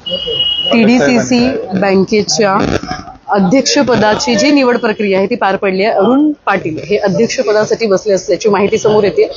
TDCC बँकेच्या अध्यक्षपदाची जी निवड प्रक्रिया आहे ती पार पडली आहे. अरुण पाटील हे अध्यक्षपदासाठी बसले असल्याची माहिती समोर येते.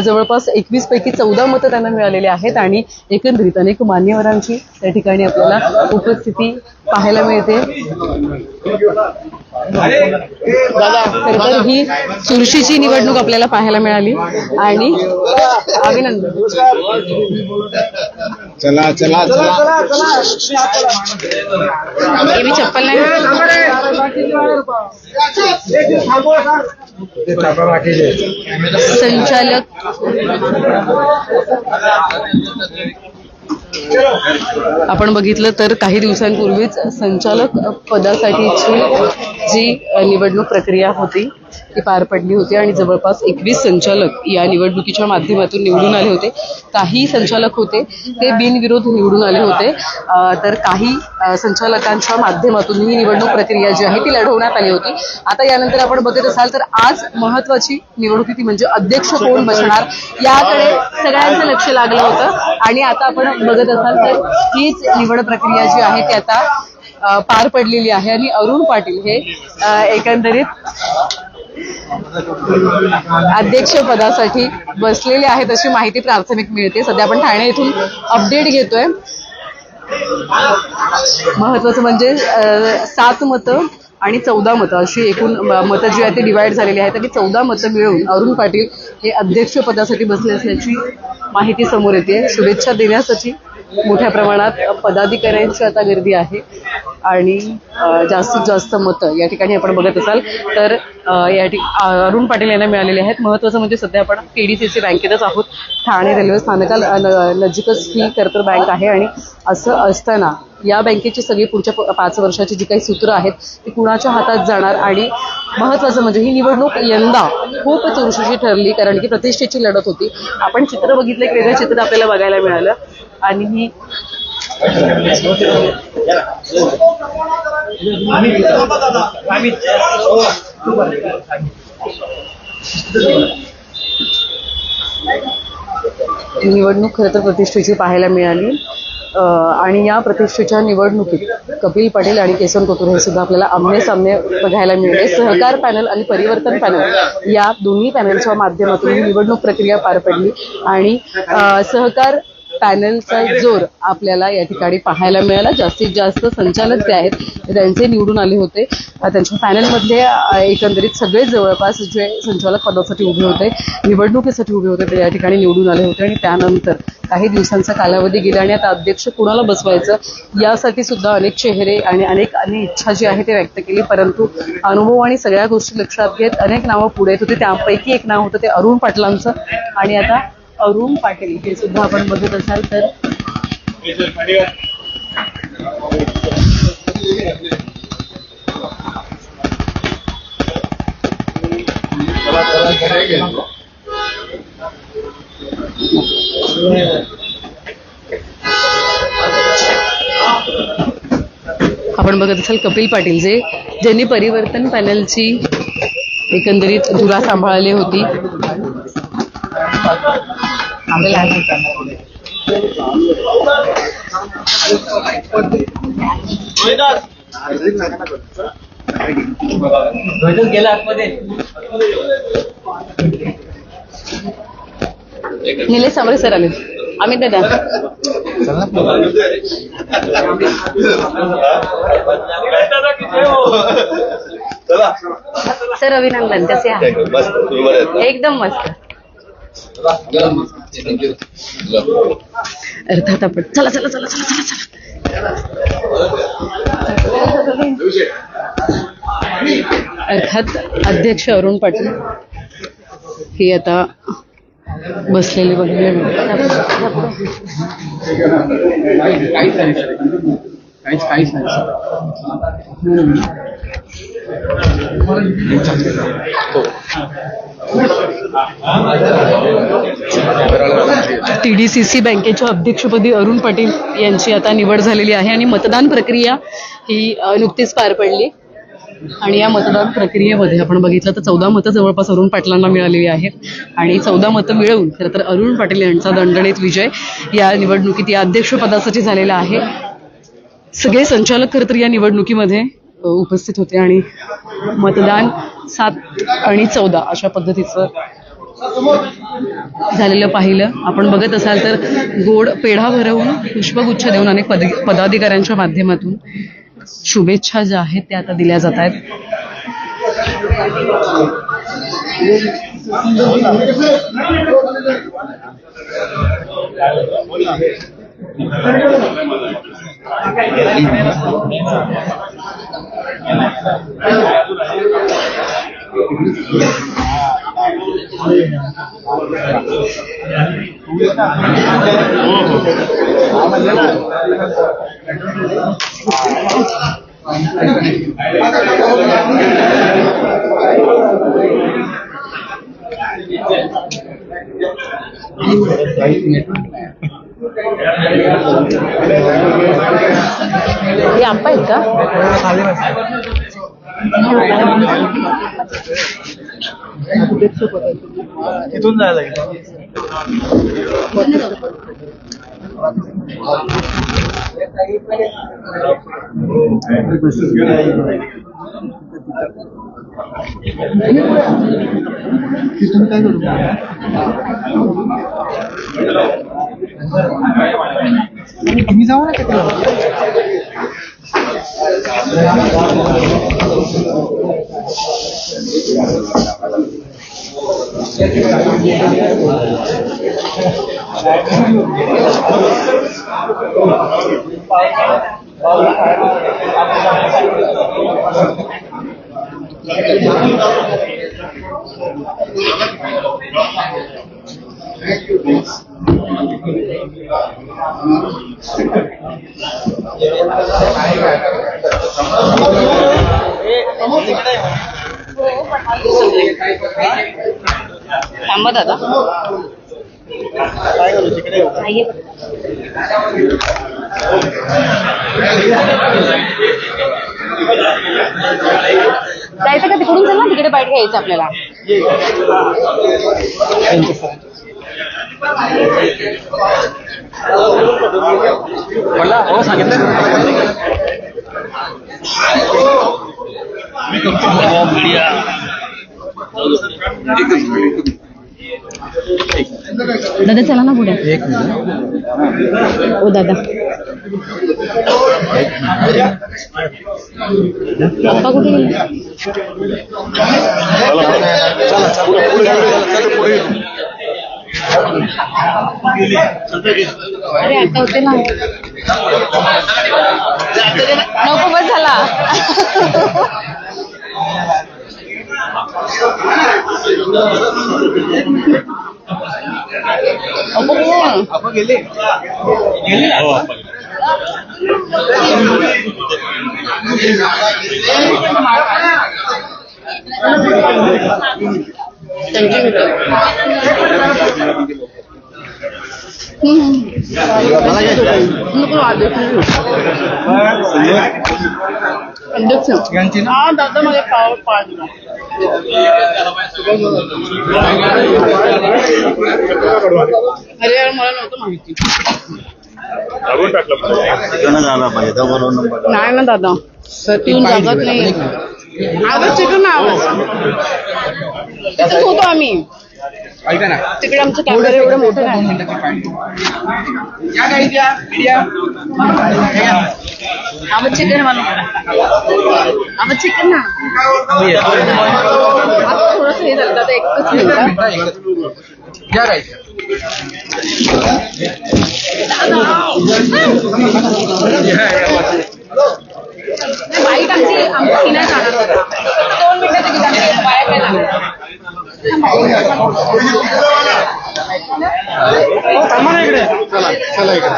जवळपास 21 पैकी 14 मतं त्यांना मिळालेली आहेत आणि एकंदरीत अनेक मान्यवरांची त्या ठिकाणी आपल्याला उपस्थिती पाहायला मिळते. तर ही चुरशीची निवडणूक आपल्याला पाहायला मिळाली आणि अभिनंदन. चला चला मी चप्पल नाही. संचालक आपण बघितलं तर काही दिवसांपूर्वीच संचालक पदासाठीची जी निवडणूक प्रक्रिया होती ती पार पडली होती आणि जवळपास 21 संचालक या निवडणुकीच्या माध्यमातून निवडून आले होते. काही संचालक होते ते बिनविरोध निवडून आले होते, तर काही संचालकांच्या माध्यमातून ही निवडणूक प्रक्रिया जी आहे ती लढवण्यात आली होती. आता यानंतर आपण बघत असाल तर आज महत्वाची निवडणूक ती म्हणजे अध्यक्ष कोण बसणार याकडे सगळ्यांचं लक्ष लागलं होतं आणि आता आपण बघत असाल तर हीच निवड प्रक्रिया जी आहे ती आता पार पडलेली आहे आणि अरुण पाटील हे एकंदरीत अध्यक्षपदासाठी बसलेले आहेत अशी माहिती प्राथमिक मिळते. सध्या आपण ठाणे येथून अपडेट घेतोय. महत्वाचं म्हणजे 7 मतं आणि 14 मतं अशी एकूण मतं जी आहे ती डिवाइड झालेली आहेत आणि 14 मतं मिळवून अरुण पाटील हे अध्यक्षपदासाठी बसले असल्याची माहिती समोर येते. शुभेच्छा देण्यासाठी मोठ्या प्रमाणात पदाधिकाऱ्यांची आता गर्दी आहे आणि जास्तीत जास्त मतं या ठिकाणी आपण बघत असाल तर अरुण पाटील यांना मिळालेले आहेत. महत्त्वाचं म्हणजे सध्या आपण TDCC बँकेतच आहोत. ठाणे रेल्वे स्थानकाला नजीकच ही खरतर बँक आहे आणि असं असताना या बँकेची सगळी पुढच्या 5 वर्षाची जी काही सूत्र आहेत ती कुणाच्या हातात जाणार आणि महत्त्वाचं म्हणजे ही निवडणूक यंदा खूप चुरशीची ठरली कारण की प्रतिष्ठेची लढत होती. आपण चित्र बघितलं, एक वेगळं चित्र आपल्याला बघायला मिळालं आणि ही निवडणूक खरं तर प्रतिष्ठेची पाहायला मिळाली आणि या प्रतिष्ठेच्या निवडणुकीत कपिल पाटील आणि केसर कोथुर हे सुद्धा आपल्याला आमने सामने बघायला मिळाले. सहकार पॅनल आणि परिवर्तन पॅनल या दोन्ही पॅनलच्या माध्यमातून ही निवडणूक प्रक्रिया पार पडली आणि सहकार पॅनलचा जोर आपल्याला या ठिकाणी पाहायला मिळाला. जास्तीत जास्त संचालक जे आहेत त्यांचे निवडून आले होते. त्यांच्या पॅनलमधले एकंदरीत सगळेच जवळपास जे संचालक पदासाठी उभे होते, निवडणुकीसाठी उभे होते ते या ठिकाणी निवडून आले होते आणि त्यानंतर काही दिवसांचा कालावधी गेला आणि आता अध्यक्ष कुणाला बसवायचं यासाठी सुद्धा अनेक चेहरे आणि अनेक इच्छा जी आहे ते व्यक्त केली. परंतु अनुभव आणि सगळ्या गोष्टी लक्षात घेत अनेक नावं पुढे येत होते. त्यापैकी एक नाव होतं ते अरुण पाटलांचं आणि आता अरुण पाटील हे सुद्धा आपण बघत असाल तर आपण बघत असाल कपिल पाटील ज्यांनी परिवर्तन पॅनलची एकंदरीत धुरा सांभाळली होती. निलेश सामरे सर आले. अमित दादा सर अभिनंदन, कसे आहात? एकदम मस्त. अर्थात आपण चला चला चला चला चला चला अर्थात अध्यक्ष अरुण पाटील हे आता बसलेले बघायला मिळतात. TDCC बँकेच्या अध्यक्षपदी अरुण पाटील यांची आता निवड झालेली आहे आणि मतदान प्रक्रिया ही नुकतीच पार पडली आणि या मतदान प्रक्रियेमध्ये आपण बघितलं तर 14 मतं जवळपास अरुण पाटलांना मिळालेली आहेत आणि 14 मतं मिळवून खरं तर अरुण पाटील यांचा दणदणीत विजय या निवडणुकीत या अध्यक्षपदासाठी झालेला आहे. सगळे संचालक खरं तर या निवडणुकीमध्ये उपस्थित होते आणि मतदान 7 आणि 14 अशा पद्धतीचं झालेलं पाहिलं. आपण बघत असाल तर गोड पेढा भरवून पुष्पगुच्छ देऊन अनेक पदाधिकाऱ्यांच्या माध्यमातून शुभेच्छा ज्या आहेत त्या आता दिल्या जात आहेत. हे आप्पा आहेत का? इथून जायला तिथून काय करू तुम्ही जाऊ ना तिकडे. थांबा दादा. जायचं का तिकडून? चल ना तिकडे बाईट घ्यायचं आपल्याला. मला हो सांगितलं दादा चला ना पुढे. एक मिनिट. ओ दादा पप्पा कुठे गेले? अरे आता होते ना. नको बस झाला. आपण गेले दादा मला पाव पाच. अरे यार मला नव्हतं माहिती. नाही ना दादा तीन जागत नाही. आवाज तिकडून ना आवाज तिथंच होतो आम्ही. ऐका ना तिकडे आमचं कॅमेरा एवढं मोठं नाही. आवाज चिकन मला आवाज चिकन ना. आता थोडंसं हे झालं दादा. एकच मिनिट. या काय बाईट आमची आमची नाही जाणार होता. 2 मिनिटाची बाहेर काय लागणार. चला इकडे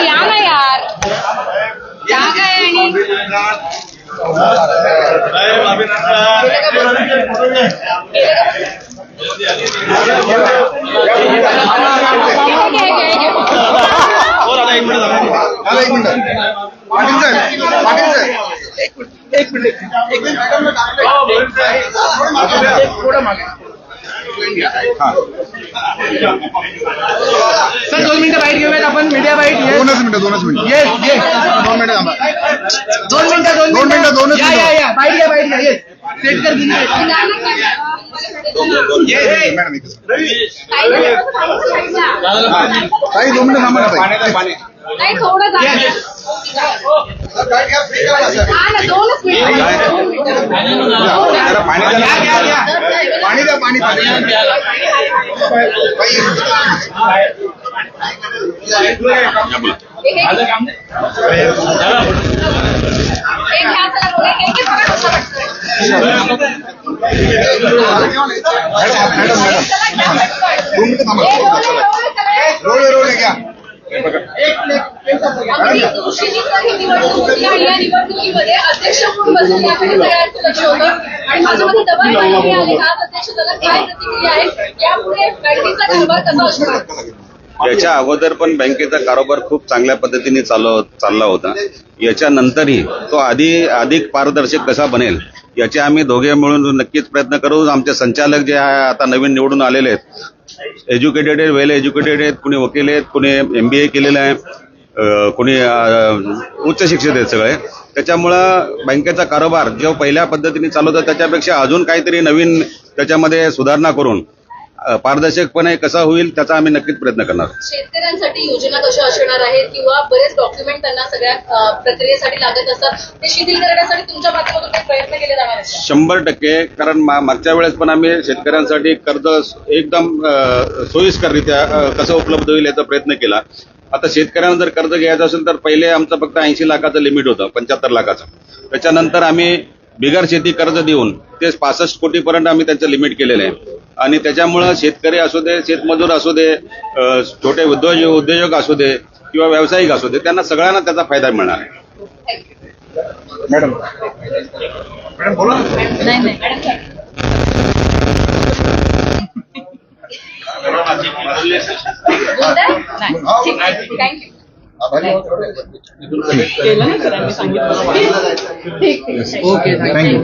या ना यार. जागा आहे आणि एक मिनिट थोडं मागे सर 2 मिनिटं बाईट घेऊयात आपण मीडिया बाईट. दोनच मिनिटं येस येस 2 मिनिटं थांबा. 2 मिनिटं दोन मिनिटं, दोनच या मिनिटं. या बाईट घ्या येस सेट कर दिली. मॅडम एकच ताई 2 मिनिटं थांबा ना ताई. नाही थोडं झालं. हा ना, 2च मिनिटं. जरा पाणी द्या ना. घ्या, घ्या. पाणी द्या पाणी ताई. एक घ्या चला, बोला. एक मॅडम 2 मिनिटं थांबा. रोल घ्या. अगदी दिवशीची तर ही निवडणूक होती आणि या निवडणुकीमध्ये अध्यक्ष म्हणून बसले याकडे सगळ्यांचं लक्ष होतं आणि माझ्या मते डबल माहिती आले आज अध्यक्षाला काय प्रतिक्रिया आहे यापुढे बँकेचा कारभार कसा असणार. याच्या अगोदर पण बँकेचा कारोबार खूप चांगल्या पद्धतीने चालला होता. याच्यानंतरही तो अधिक पारदर्शक कसा बनेल याचे आम्ही दोघे मिळून नक्कीच प्रयत्न करू. आमचे संचालक जे आहे आता नवीन निवडून आलेले आहेत, एज्युकेटेड आहेत, वेल एज्युकेटेड आहेत, कुणी वकील आहेत, कुणी MBA केलेलं आहे, कुणी उच्च शिक्षित आहेत सगळे. त्याच्यामुळं बँकेचा कारोबार जो पहिल्या पद्धतीने चालू होता त्याच्यापेक्षा अजून काहीतरी नवीन त्याच्यामध्ये सुधारणा करून पारदर्शकपणे कसा होईल त्याचा आम्ही नक्कीच प्रयत्न करणार. शेतकऱ्यांसाठी योजना कशा असणार आहेत किंवा बरेच डॉक्युमेंट त्यांना सगळ्या प्रक्रियेसाठी लागत असतात ते शिथिल करण्यासाठी तुमच्या माध्यमातून काही प्रयत्न केले जाणार आहेत. 100%. कारण मागच्या वेळेस पण आम्ही शेतकऱ्यांसाठी कर्ज एकदम सोयीस्कररित्या कसं उपलब्ध होईल याचा प्रयत्न केला. आता शेतकऱ्यांना जर कर्ज घ्यायचं असेल तर पहिले आमचं फक्त 80 लाखाचं लिमिट होतं, 75 लाखाचं. त्याच्यानंतर आम्ही बिगर शेती कर्ज देऊन ते 65 कोटीपर्यंत आम्ही त्याचं लिमिट केलेलं आहे. आणि त्याच्यामुळं शेतकरी असू दे, शेतमजूर असू दे, छोटे उद्योजक असू दे किंवा व्यावसायिक असू दे, त्यांना सगळ्यांना त्याचा फायदा मिळणार आहे. मॅडम बोला. थँक्यू. Okay thank you.